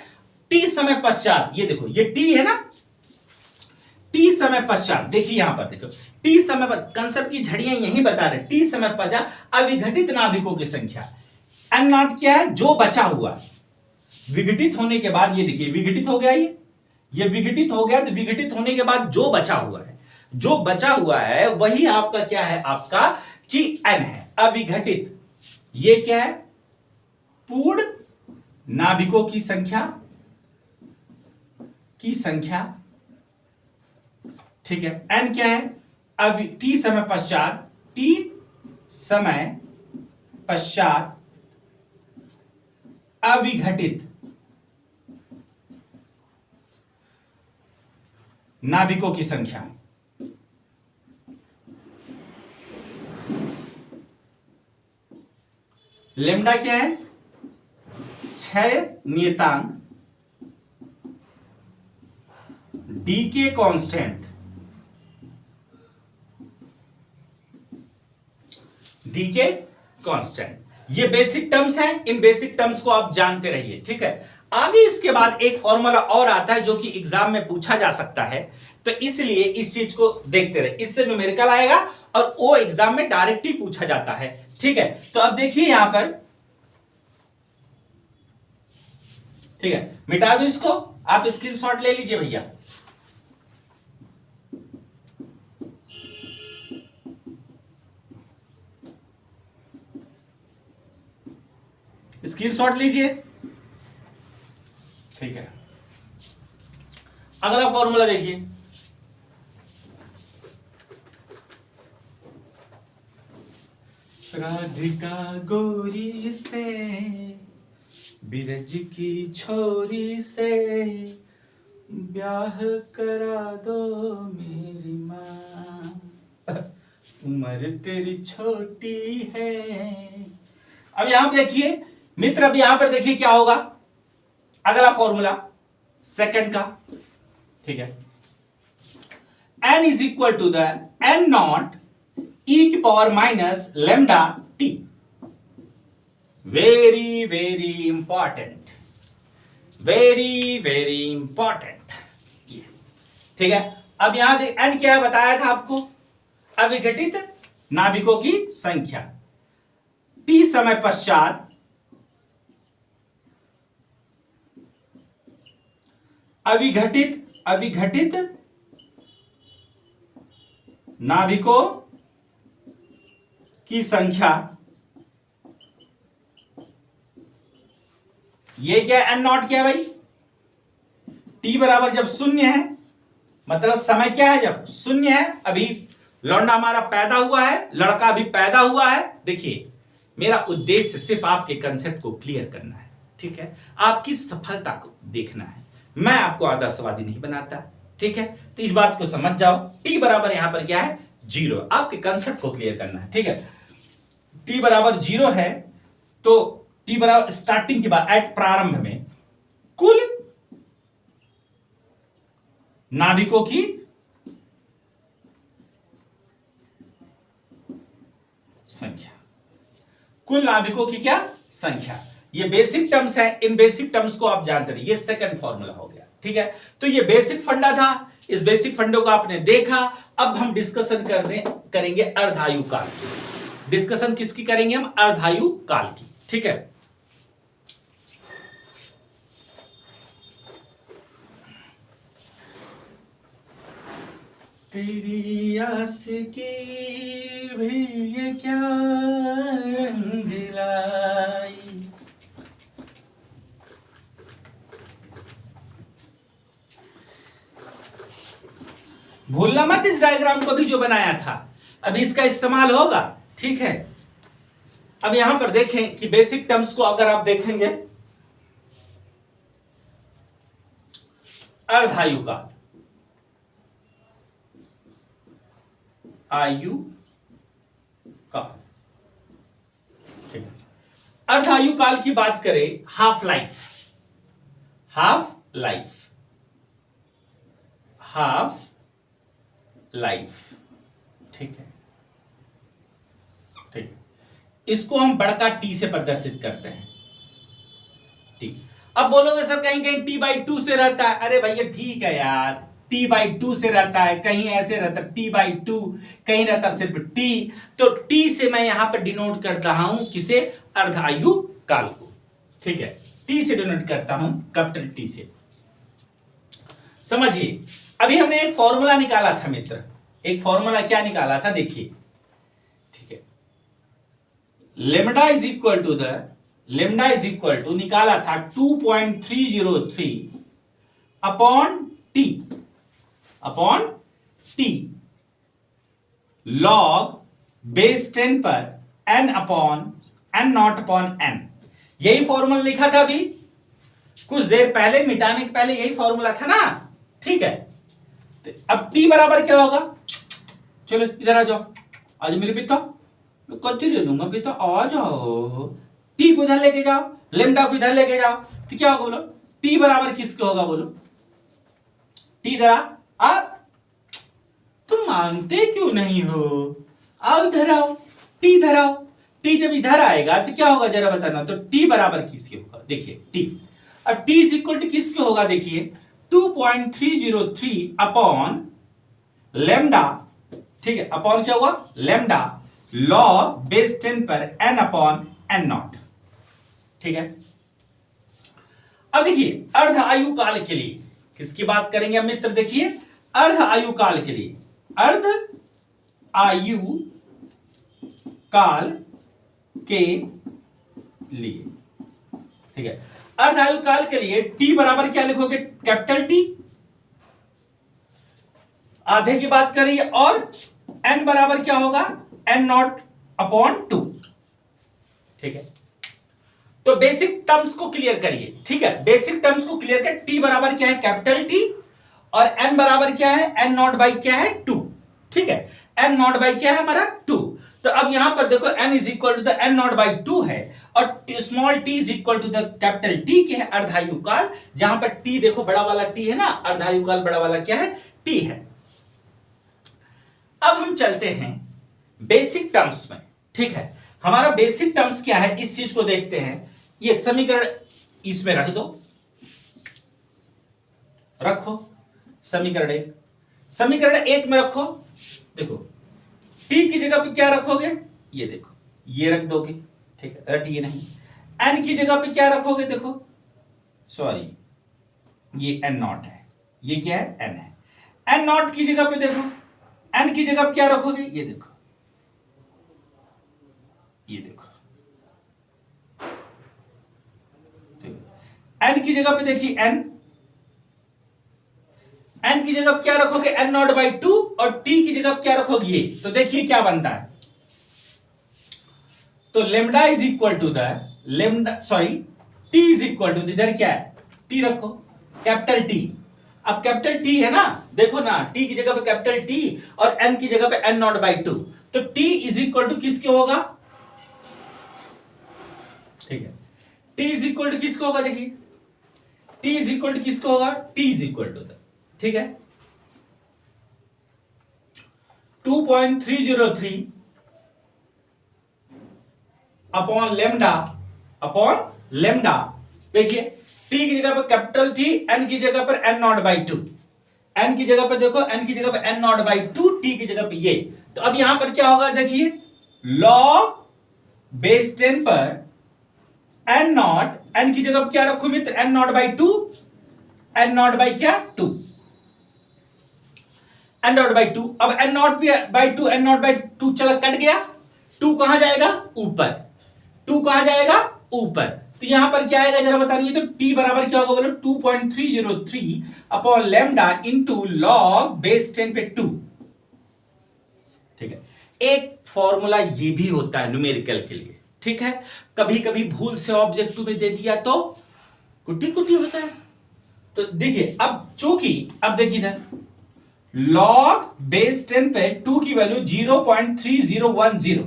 टी समय पश्चात, ये देखो ये टी है ना, टी समय पश्चात, देखिए यहां पर देखो टी समय, कंसेप्ट की झड़ियां यही बता रहे, टी समय पश्चात अविघटित नाभिकों की संख्या। एन नॉट क्या है, जो बचा हुआ, विघटित होने के बाद, ये देखिए विघटित हो गया, ये विघटित हो गया, तो विघटित होने के बाद जो बचा हुआ है, जो बचा हुआ है वही आपका क्या है, आपका कि एन है, अविघटित। ये क्या है, पूर्ण नाभिकों की संख्या, ठीक है। एन क्या है, अब टी समय पश्चात, टी समय पश्चात अविघटित नाभिकों की संख्या। लेमडा क्या है, 6 नियतांक, डी के कांस्टेंट, डी के कांस्टेंट, ये बेसिक टर्म्स हैं, इन बेसिक टर्म्स को आप जानते रहिए। ठीक है, आगे इसके बाद एक फॉर्मूला और आता है जो कि एग्जाम में पूछा जा सकता है, तो इसलिए इस चीज को देखते रहे, इससे न्यूमेरिकल आएगा और वो एग्जाम में डायरेक्ट ही पूछा जाता है। ठीक है, तो अब देखिए यहां पर, ठीक है, मिटा दो इसको, आप स्क्रीनशॉट ले लीजिए भैया। स्क्रीनशॉट लीजिए, ठीक है। अगला फॉर्मूला देखिए, राधिका गोरी से बिरज की छोरी से ब्याह करा दो मेरी मां, उम्र तेरी छोटी है। अब यहां पर देखिए मित्र, अब यहां पर देखिए क्या होगा, अगला फॉर्मूला सेकंड का, ठीक है, n is equal to the n naught e की power minus lambda t। Very very important, very very important, ठीक है। अब यहां n क्या बताया था आपको, अविघटित नाभिकों की संख्या, t समय पश्चात अविघटित नाभिकों की संख्या, ये क्या एन नॉट क्या है भाई, टी बराबर जब 0 है, मतलब समय क्या है जब 0 है, अभी लौंडा हमारा पैदा हुआ है, लड़का अभी पैदा हुआ है। देखिए मेरा उद्देश्य सिर्फ आपके कंसेप्ट को क्लियर करना है, ठीक है, आपकी सफलता को देखना है, मैं आपको आदर्शवादी नहीं बनाता, ठीक है। तो इस बात को समझ जाओ, टी बराबर यहां पर क्या है, 0, आपके कंसेप्ट को क्लियर करना है, ठीक है। टी बराबर 0 है, तो टी बराबर स्टार्टिंग के बाद, एट प्रारंभ में कुल नाभिकों की संख्या, कुल नाभिकों की क्या संख्या। ये बेसिक टर्म्स है, इन बेसिक टर्म्स को आप जानते रहिए। ये सेकंड फॉर्मूला हो गया, ठीक है। तो ये बेसिक फंडा था, इस बेसिक फंडों को आपने देखा। अब हम डिस्कशन करेंगे अर्धायु काल की। डिस्कशन किसकी करेंगे हम? अर्धायु काल की, ठीक है। तेरी आस की भी ये क्या रंग लाई। भूलना मत इस डायग्राम को भी जो बनाया था, अभी इसका इस्तेमाल होगा, ठीक है। अब यहां पर देखें कि बेसिक टर्म्स को अगर आप देखेंगे, अर्धायु काल, आयु काल, ठीक है। अर्धायु काल की बात करें, half life, half life, half life, ठीक है, ठीक। इसको हम बड़का टी से प्रदर्शित करते हैं, ठीक। अब बोलोगे सर कहीं कहीं t/2 से रहता है। अरे भैया ठीक है यार, t/2 से रहता है, कहीं ऐसे रहता है t/2, कहीं रहता सिर्फ t। तो t से मैं यहां पर डिनोट करता हूं किसे? अर्धायु काल को, ठीक है। t से डिनोट करता हूं, कैपिटल T से। समझिए, अभी हमने एक फॉर्मूला निकाला था मित्र। एक फॉर्मूला क्या निकाला था? देखिए, ठीक है। लेमडा इज इक्वल टू निकाला था 2.303 अपॉन टी लॉग बेस 10 पर n upon n not upon n। यही फॉर्मूला लिखा था अभी कुछ देर पहले, मिटाने के पहले यही फॉर्मूला था ना, ठीक है। तो अब t बराबर क्या होगा? चलो इधर आ जाओ, आज मेरे पिता कति ले लूंगा पिता, आ जाओ। t को इधर लेके जाओ, लेमडा को इधर लेके जाओ, तो क्या होगा बोलो? t बराबर किसके होगा बोलो? t इधर आ, तुम मानते क्यों नहीं हो? आओ इधर आओ, t इधर आओ। t जब इधर आएगा तो क्या होगा जरा बताना। तो t बराबर किसके होगा? देखिए t, अब t इज इक्वल टू किसके होगा? देखिए 2.303 अपॉन लेमडा, ठीक है, अपॉन क्या हुआ? लेमडा लॉग बेस 10 पर n अपॉन n नॉट, ठीक है। अब देखिए अर्ध आयु काल के लिए किसकी बात करेंगे मित्र? देखिए अर्ध आयु काल के लिए, अर्ध आयु काल के लिए, ठीक है। अर्ध आयु काल के लिए t बराबर क्या लिखोगे? कैपिटल T, आधे की बात करिए, और n बराबर क्या होगा? n नॉट अपॉन 2, ठीक है। तो बेसिक टर्म्स को क्लियर करिए, ठीक है। बेसिक टर्म्स को क्लियर कर, t बराबर क्या है? कैपिटल T, और n बराबर क्या है? n नॉट बाई क्या है? 2, ठीक है। n नॉट बाई क्या है हमारा? 2। तो अब यहां पर देखो n is equal to the n naught by 2 है, और small t is equal to the capital T के है अर्धायु काल। जहां पर t देखो बड़ा वाला t है ना, अर्धायु काल बड़ा वाला क्या है? t है। अब हम चलते हैं बेसिक टर्म्स में, ठीक है। हमारा बेसिक टर्म्स क्या है इस चीज को देखते हैं। ये समीकरण इसमें रख दो, रखो समीकरण 1, समीकरण 1 में रखो। देखो t की जगह पे क्या रखोगे? ये देखो, ये रख दोगे, ठीक है, रटिए नहीं। n की जगह पे क्या रखोगे? देखो सॉरी, ये n नॉट है, ये क्या है? n है। n नॉट की जगह पे देखो, n की जगह पे क्या रखोगे? ये देखो, ये देखो, n की जगह पे देखिए n की जगह पे क्या रखोगे? n नॉट बाई 2, और t की जगह पे क्या रखोगे? ये। तो देखिए क्या बनता है। तो lambda is equal to the lambda, sorry, t is equal to, इधर क्या है? t रखो, कैपिटल T। अब कैपिटल T है ना, देखो ना, t की जगह पे कैपिटल T और n की जगह पे n नॉट बाई 2। तो t इज इक्वल टू किसके होगा? ठीक है, t इज इक्वल टू किसको होगा? देखिए t इज इक्वल टू किसको होगा? t इज इक्वल टू, ठीक है, 2.303 अपॉन लेमडा अपॉन लेमडा। देखिए टी की जगह पर कैपिटल टी, एन की जगह पर N naught by two, N की जगह पर देखो, एन की जगह पर N naught by two, T की जगह पर ये। तो अब यहां पर क्या होगा देखिए, लॉग बेस 10 पर एन नॉट, एन की जगह पर क्या रखू मित्र, N naught by two, N naught by क्या two, N naught by two. अब N naught by two, N naught by two चला कट गया, टू कहां जाएगा ऊपर, टू कहां जाएगा ऊपर। तो यहां पर क्या आएगा जरा बता दीजिए, तो टी बराबर क्या होगा बोलो, 2.303 upon lambda into log base 10 पे 2। ठीक है, एक फॉर्मूला ये भी होता है न्यूमेरिकल के लिए, ठीक है। कभी कभी भूल से ऑब्जेक्टिव में दे दिया तो कुटी कुटी होता है। तो देखिए अब चूंकि, अब देखिए इधर लॉग बेस 10 पे 2 की वैल्यू 0.3010,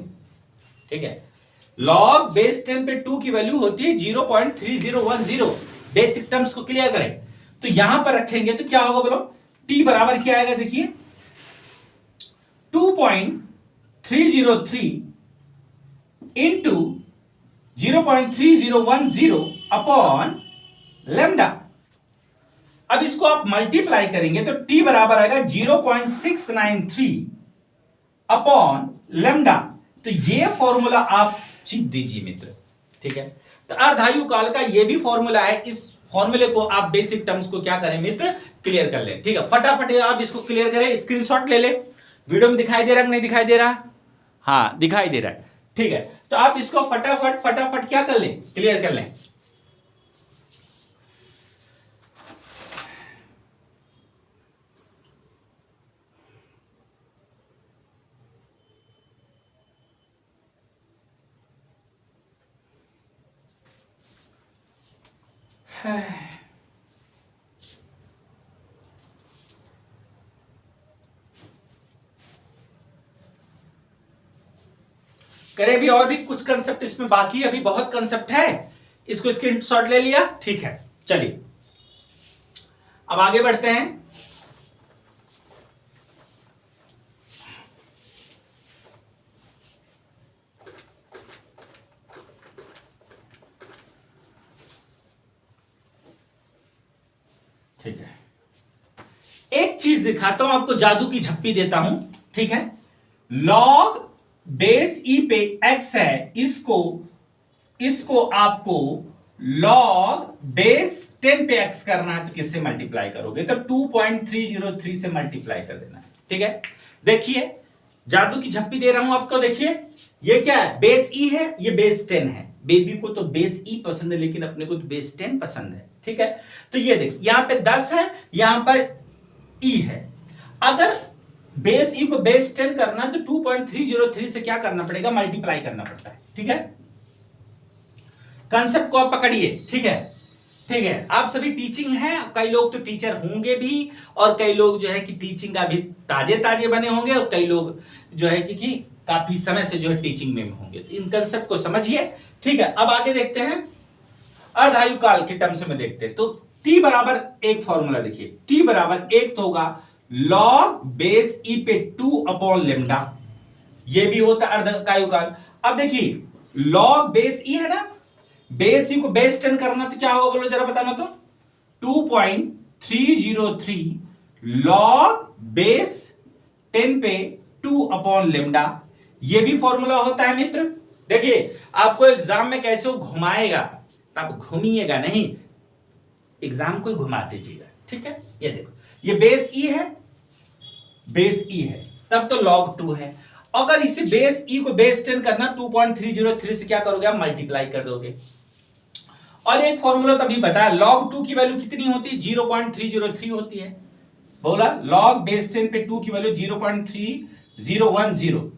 ठीक है। लॉग बेस 10 पे 2 की वैल्यू होती है 0.3010। बेसिक टर्म्स को क्लियर करें तो यहां पर रखेंगे तो क्या होगा बोलो, टी बराबर क्या आएगा देखिए, 2.303 इंटू 0.3010 अपॉन लेमडा। अब इसको आप मल्टीप्लाई करेंगे तो टी बराबर आएगा 0.693 अपॉन लेमडा। तो ये फॉर्मूला आप चिप दीजिए मित्र, ठीक है। तो अर्धायु काल का ये भी फॉर्मूला है, इस फॉर्मूले को आप बेसिक टर्म्स को क्या करें मित्र, क्लियर कर लें। ठीक है, फटाफट आप इसको क्लियर करें, स्क्रीनशॉट ले ले। वीडियो में दिखाई दे रहा है नहीं दिखाई दे रहा, हाँ दिखाई दे रहा है, ठीक है। तो आप इसको फटाफट फटाफट क्या कर लें, क्लियर कर लें। करें भी, और भी कुछ कंसेप्ट इसमें बाकी, अभी बहुत कंसेप्ट है। इसको स्क्रीनशॉट ले लिया, ठीक है। चलिए अब आगे बढ़ते हैं। ठीक है, एक चीज दिखाता हूं आपको, जादू की झप्पी देता हूं, ठीक है। लॉग बेस ई पे एक्स है, इसको आपको लॉग बेस 10 पे एक्स करना है, तो किससे मल्टीप्लाई करोगे, तो 2.303 से मल्टीप्लाई कर देना है, ठीक है। देखिए जादू की झप्पी दे रहा हूं आपको, देखिए ये क्या है, बेस ई है, ये बेस 10 है। बेबी को तो बेस ई पसंद है, लेकिन अपने को तो बेस 10 पसंद है, ठीक है। तो ये देख, यहां पे 10 है, यहां पर ई है। अगर बेस ई को बेस 10 करना तो 2.303 से क्या करना पड़ेगा, मल्टीप्लाई करना पड़ता है, ठीक है। कंसेप्ट को आप पकड़िए, ठीक है, ठीक है। आप सभी टीचिंग हैं, कई लोग तो टीचर होंगे भी, और कई लोग जो है कि टीचिंग का भी ताजे ताजे बने होंगे, और कई लोग जो है कि काफी समय से जो है टीचिंग में होंगे। तो इन कंसेप्ट को समझिए, ठीक है। अब आगे देखते हैं, अर्धायु काल के टर्म्स में देखते हैं। तो टी बराबर एक फॉर्मूला देखिए, टी बराबर एक तो होगा लॉग बेस ई पे 2 अपॉन लेमडा, ये भी होता है अर्धायु काल। अब देखिए लॉग बेस ई है ना, बेस ई को बेस 10 करना तो क्या होगा बोलो जरा बताना, तो 2.303 लॉग बेस 10 पे 2 अपॉन लेमडा, ये भी फॉर्मूला होता है मित्र। देखिए आपको एग्जाम में कैसे वो घुमाएगा, तब घूमिएगा नहीं, एग्जाम को घुमा दीजिएगा, ठीक है। ये देखो, ये बेस ई है, बेस ई है, तब तो लॉग 2 है। अगर इसे बेस ई को बेस 10 करना, 2.303 से क्या करोगे आप, मल्टीप्लाई कर दोगे। और एक फॉर्मूला तभी बताया, लॉग 2 की वैल्यू कितनी होती है, 0.303 होती है। बोला लॉग बेस 10 पे 2 की वैल्यू 0.3010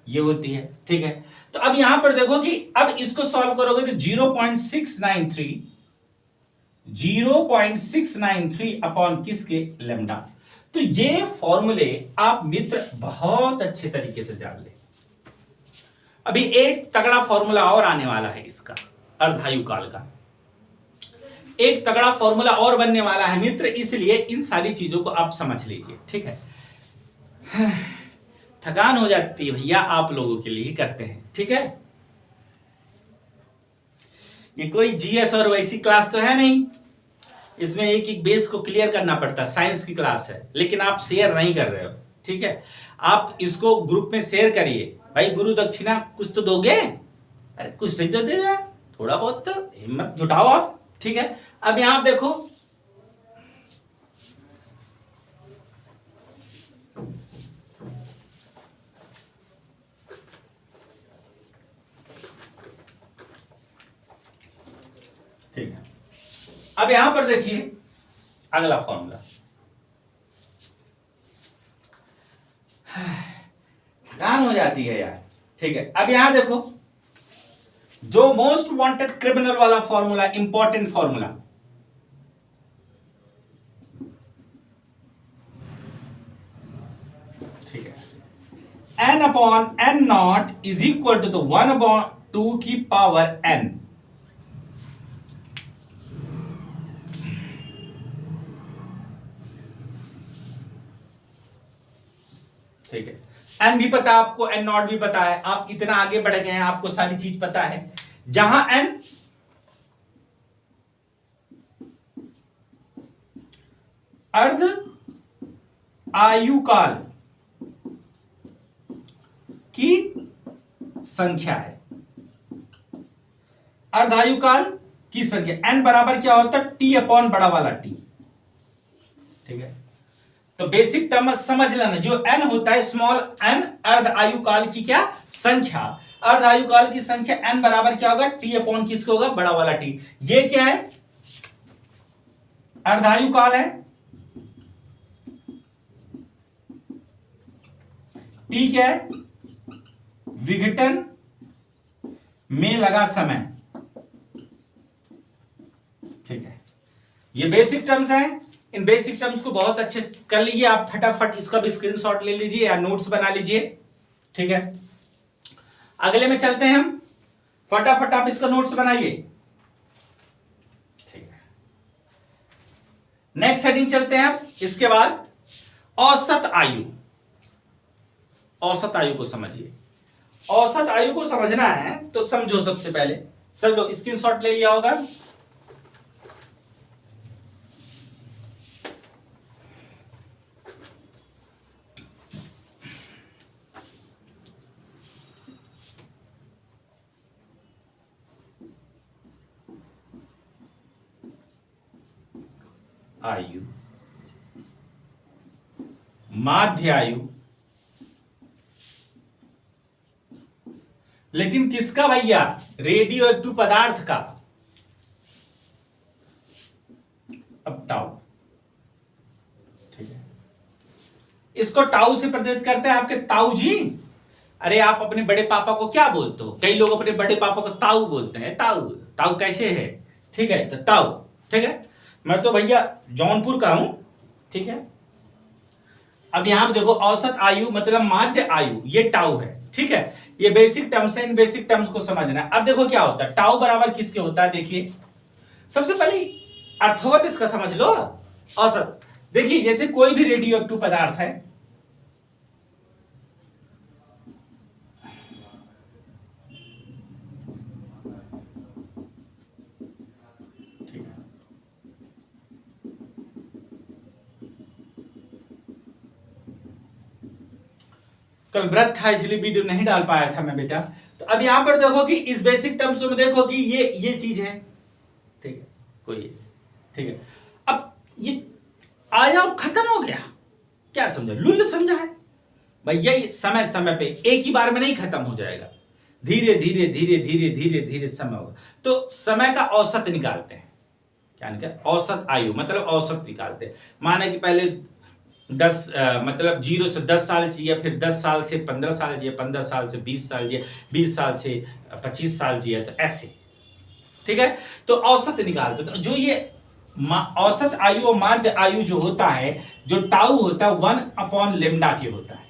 ये होती है, ठीक है। तो अब यहां पर देखो कि अब इसको सॉल्व करोगे तो 0.693 अपॉन किसके, लेमडा। तो ये फॉर्मूले आप मित्र बहुत अच्छे तरीके से जान ले। अभी एक तगड़ा फॉर्मूला और आने वाला है इसका, अर्धायु काल का एक तगड़ा फॉर्मूला और बनने वाला है मित्र, इसलिए इन सारी चीजों को आप समझ लीजिए, ठीक है। थकान हो जाती है भैया, आप लोगों के लिए ही करते हैं, ठीक है। ये कोई जीएस और वैसी क्लास तो है नहीं, इसमें एक एक बेस को क्लियर करना पड़ता है, साइंस की क्लास है। लेकिन आप शेयर नहीं कर रहे हो, ठीक है। आप इसको ग्रुप में शेयर करिए। भाई गुरु दक्षिणा कुछ तो दोगे, अरे कुछ नहीं तो देगा, थोड़ा बहुत तो हिम्मत जुटाओ आप, ठीक है। अब यहां देखो, ठीक है। अब यहां पर देखिए अगला फॉर्मूला, थकान हो जाती है यार, ठीक है। अब यहां देखो, जो मोस्ट वांटेड क्रिमिनल वाला फॉर्मूला, इंपॉर्टेंट फॉर्मूला, ठीक है। n upon n naught is equal to the 1 upon 2 की पावर n, ठीक है। एन भी पता है आपको, एन नॉट भी पता है, आप इतना आगे बढ़ गए हैं, आपको सारी चीज पता है। जहां एन अर्ध आयुकाल की संख्या है, अर्धायुकाल की संख्या, एन बराबर क्या होता है, टी अपॉन बड़ा वाला टी, ठीक है। तो बेसिक टर्म समझ लेना, जो n होता है स्मॉल n, अर्ध आयुकाल की क्या संख्या, अर्ध आयुकाल की संख्या n बराबर क्या होगा, t अपॉन किसको होगा, बड़ा वाला t। ये क्या है, अर्धायुकाल है, t क्या है, विघटन में लगा समय, ठीक है। ये बेसिक टर्म्स हैं, इन बेसिक टर्म्स को बहुत अच्छे कर लीजिए आप, फटाफट इसका भी स्क्रीनशॉट ले लीजिए या नोट्स बना लीजिए, ठीक है। अगले में चलते हैं हम, फटाफट आप इसका नोट्स बनाइए, ठीक है। नेक्स्ट हेडिंग चलते हैं आप, इसके बाद औसत आयु, औसत आयु को समझिए। औसत आयु को समझना है तो समझो, सबसे पहले सब लोग स्क्रीनशॉट ले लिया होगा, आयु, माध्य आयु, लेकिन किसका भैया, रेडियो एक्टिव पदार्थ का। अब टाउ, ठीक है, इसको टाउ से प्रदर्शित करते हैं आपके ताऊ जी। अरे आप अपने बड़े पापा को क्या बोलते हो, कई लोग अपने बड़े पापा को ताऊ बोलते हैं, ताऊ, ताऊ कैसे है, ठीक है, तो ताऊ, ठीक है। मैं तो भैया जौनपुर का हूं, ठीक है। अब यहां पर देखो, औसत आयु मतलब माध्य आयु, ये टाउ है, ठीक है। ये बेसिक टर्म्स है, इन बेसिक टर्म्स को समझना है। अब देखो क्या होता है, टाउ बराबर किसके होता है, देखिए सबसे पहले अर्थवत इसका समझ लो। औसत देखिए, जैसे कोई भी रेडियो एक्टिव पदार्थ है, कल व्रत था इसलिए वीडियो नहीं डाल पाया था मैं बेटा। तो अब यहां पर देखो कि इस बेसिक टर्म्स में देखो कि ये चीज है, ठीक है, कोई, ठीक है। अब ये आया और खत्म हो गया, क्या समझा, लुल्ल समझा है भैया। ये समय समय पे एक ही बार में नहीं खत्म हो जाएगा, धीरे धीरे धीरे धीरे धीरे धीरे समय होगा। तो समय का औसत निकालते हैं, क्या निकाल, औसत आयु मतलब औसत निकालते हैं। माना कि पहले 10 मतलब 0 से 10 साल जिए, फिर 10 साल से 15 साल जिए, 15 साल से 20 साल जिए, 20 साल से 25 साल जिए, तो ऐसे, ठीक है। तो औसत निकालते, तो जो ये औसत आयु और माध्य आयु जो होता है, जो टाउ होता है 1 अपॉन लेमडा के होता है,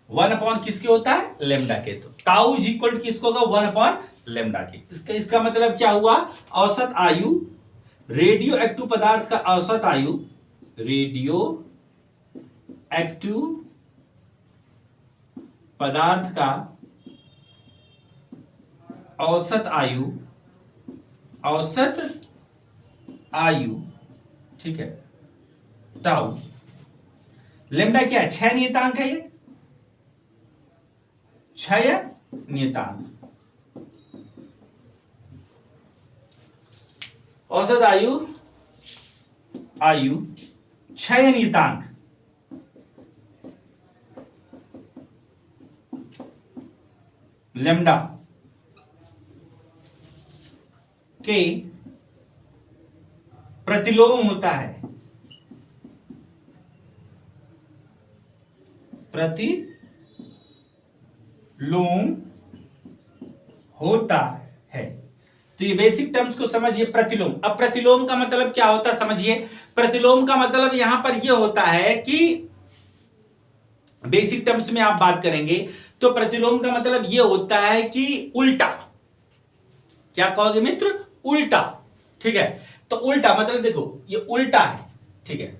1 अपॉन किसके होता है, लेमडा के। तो टाउ इज इक्वल किसको होगा, 1 अपॉन लेमडा के। इसका मतलब क्या हुआ, औसत आयु, रेडियो एक्टिव पदार्थ का औसत आयु, रेडियो एक्टिव पदार्थ का औसत आयु, औसत आयु, ठीक है, टाउ। लेम्डा क्या है? क्षय नियतांक है, ये क्षय नियतांक। औसत आयु, आयु क्षय नियतांक लेम्डा के प्रतिलोम होता है, प्रतिलोम होता है। तो ये बेसिक टर्म्स को समझिए। प्रतिलोम, अब प्रतिलोम का मतलब क्या होता है समझिए। प्रतिलोम का मतलब यहां पर यह होता है कि बेसिक टर्म्स में आप बात करेंगे तो प्रतिलोम का मतलब यह होता है कि उल्टा। क्या कहोगे मित्र? उल्टा, ठीक है। तो उल्टा मतलब देखो ये उल्टा है, ठीक है,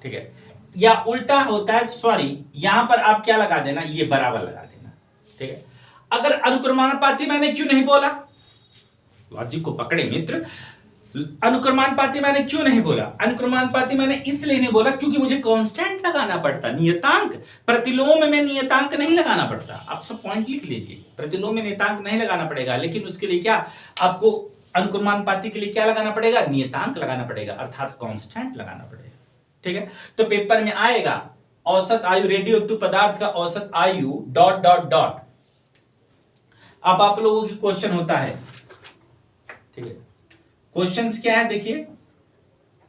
ठीक है, या उल्टा होता है, सॉरी यहां पर आप क्या लगा देना, ये बराबर लगा देना, ठीक है। अगर अनुक्रमानुपाती मैंने क्यों नहीं बोला, लॉजिक को पकड़े मित्र। अनुक्रमानुपाती मैंने क्यों नहीं बोला? अनुक्रमानुपाती मैंने इसलिए नहीं बोला क्योंकि मुझे कांस्टेंट लगाना पड़ता, नियतांक। प्रतिलोम में नियतांक नहीं लगाना पड़ता। आप सब पॉइंट लिख लीजिए, प्रतिलोम में नियतांक नहीं लगाना पड़ेगा, लेकिन उसके लिए क्या आपको अनुक्रमानुपाती के लिए क्या लगाना पड़ेगा? नियतांक लगाना पड़ेगा, अर्थात कांस्टेंट लगाना पड़ेगा, ठीक है। तो पेपर में आएगा औसत आयु, रेडियो एक्टिव पदार्थ का औसत आयु डॉट डॉट डॉट। अब आप लोगों की क्वेश्चन होता है, ठीक है, क्वेश्चंस क्या है देखिए।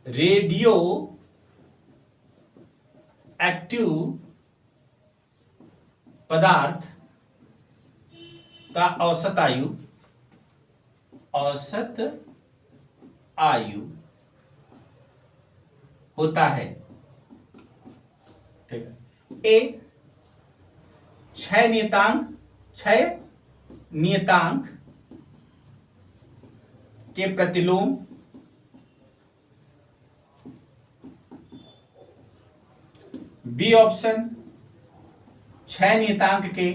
रेडियो एक्टिव पदार्थ का औसत आयु, औसत आयु होता है, ठीक है, ए क्षय नियतांक, क्षय नियतांक के प्रतिलोम, बी ऑप्शन क्षय नियतांक के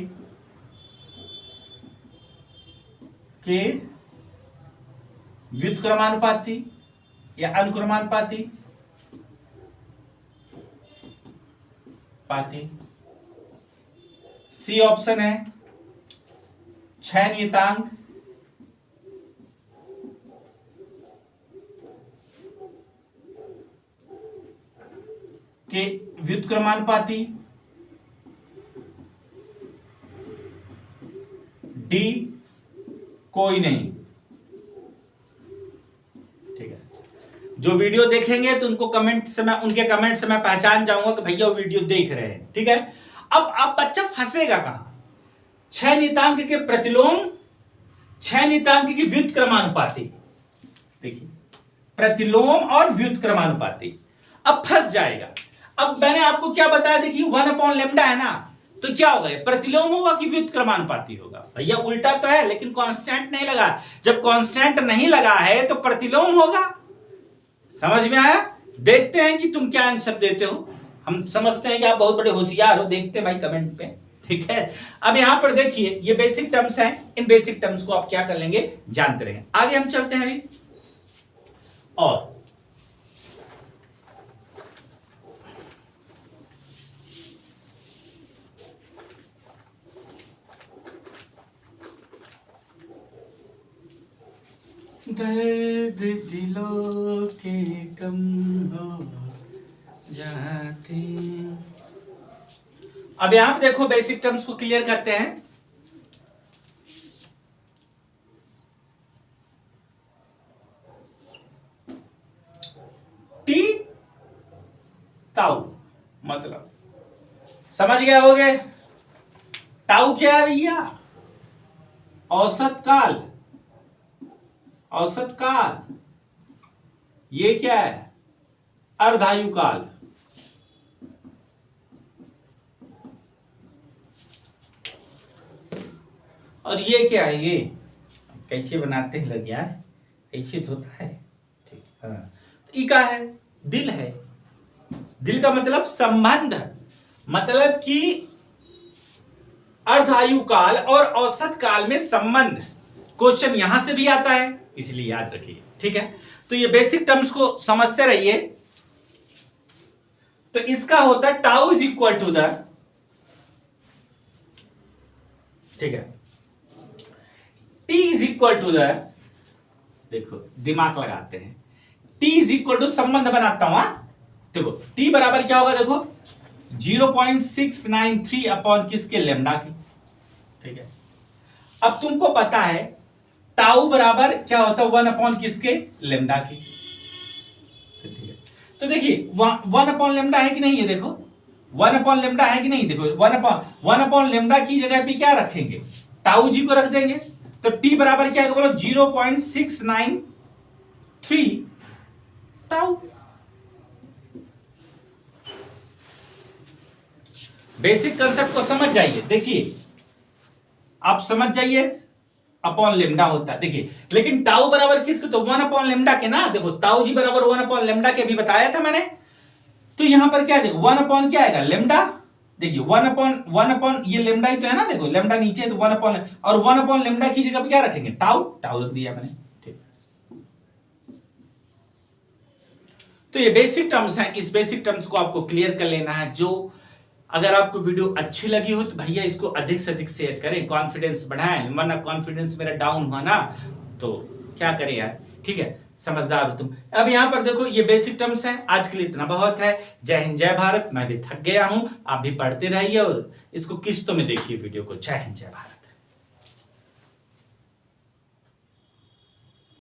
व्युत्क्रमानुपाती या अनुक्रमानुपाती पाती। सी ऑप्शन है क्षय नियतांक के व्युत्क्रमानुपाती, डी कोई नहीं, ठीक है। जो वीडियो देखेंगे तो उनको कमेंट से मैं, उनके कमेंट से मैं पहचान जाऊंगा कि भैया वो वीडियो देख रहे हैं, ठीक है। अब बच्चा फंसेगा कहां? क्षय नियतांक के प्रतिलोम, क्षय नियतांक की व्युत्क्रमानुपाती, देखिए प्रतिलोम और व्युत्क्रमानुपाती, अब फंस जाएगा। अब मैंने आपको क्या बताया, देखिए 1/λ है ना, तो क्या होगा? प्रतिलोम होगा कि व्युत्क्रमानुपाती होगा? भैया उल्टा तो है, लेकिन कांस्टेंट नहीं लगा। जब कांस्टेंट नहीं लगा है तो प्रतिलोम होगा। समझ में आया? देखते हैं कि तुम क्या आंसर देते हो। हम समझते हैं कि आप बहुत बड़े होशियार हो, देखते हैं भाई कमेंट पे, ठीक है। अब यहां पर देखिए ये बेसिक टर्म्स हैं, इन बेसिक टर्म्स को आप क्या कर लेंगे, जानते रहेंगे। आगे हम चलते हैं अभी। और दर्द दिलों के कम हो जाते। अब यहां पे देखो बेसिक टर्म्स को क्लियर करते हैं। टी ताऊ मतलब समझ गए होगे? टाउ क्या है भैया? औसत काल, औसत काल। ये क्या है? अर्धायु काल। और ये क्या है? ये कैसे बनाते हैं लग यार, ऐसे तो होता है, ठीक। हाँ, तो ई का है? दिल है। दिल का मतलब संबंध, मतलब कि अर्धायु काल और औसत काल में संबंध, क्वेश्चन यहां से भी आता है, इसलिए याद रखिए, ठीक है। तो ये बेसिक टर्म्स को समझते रहिए। तो इसका होता है tau is equal to the, ठीक है, T is equal to the, देखो दिमाग लगाते हैं, टी इज इक्वल टू, संबंध बनाता हूं, देखो टी बराबर क्या होगा, देखो 0.693 अपॉन किसके, लेमडा की, ठीक है। अब तुमको पता है टाउ बराबर क्या होता है, 1 अपॉन किसके, लेमडा की, ठीक है। तो देखिए 1 अपॉन लेमडा है कि नहीं है, देखो 1 अपॉन लेमडा है कि नहीं, देखो 1 अपॉन लेमडा की जगह पे क्या रखेंगे, टाउ जी को रख देंगे। तो टी बराबर क्या है बोलो, 0.693 टाउ। बेसिक कंसेप्ट को समझ जाइए, देखिए आप समझ जाइए, अपॉन लेमडा होता है, देखिए लेकिन टाउ बराबर किसके, तो 1 अपॉन लेमडा के ना, देखो टाउ जी बराबर 1 अपॉन लेमडा के भी बताया था मैंने। तो यहां पर क्या है, 1 अपॉन क्या आएगा, लेमडा, देखिए 1 अपॉन ये लेमडा ही तो है ना, देखो लेमडा नीचे है तो 1 अपॉन, और 1 अपॉन लेमडा की जगह पे क्या रखेंगे, टाउ, टाउ रख दिया मैंने, ठीक। तो ये बेसिक टर्म्स हैं, इस बेसिक टर्म्स को आपको क्लियर कर लेना है। जो अगर आपको वीडियो अच्छी लगी हो तो भैया इसको अधिक से अधिक शेयर करें, कॉन्फिडेंस बढ़ाएं, वरना कॉन्फिडेंस मेरा डाउन हुआ ना तो क्या करें यार, ठीक है, समझदार हो तुम। अब यहां पर देखो ये बेसिक टर्म्स हैं, आज के लिए इतना बहुत है। जय हिंद जय भारत, मैं भी थक गया हूं, आप भी पढ़ते रहिए और इसको किस्तों में देखिए वीडियो को। जय हिंद जय भारत।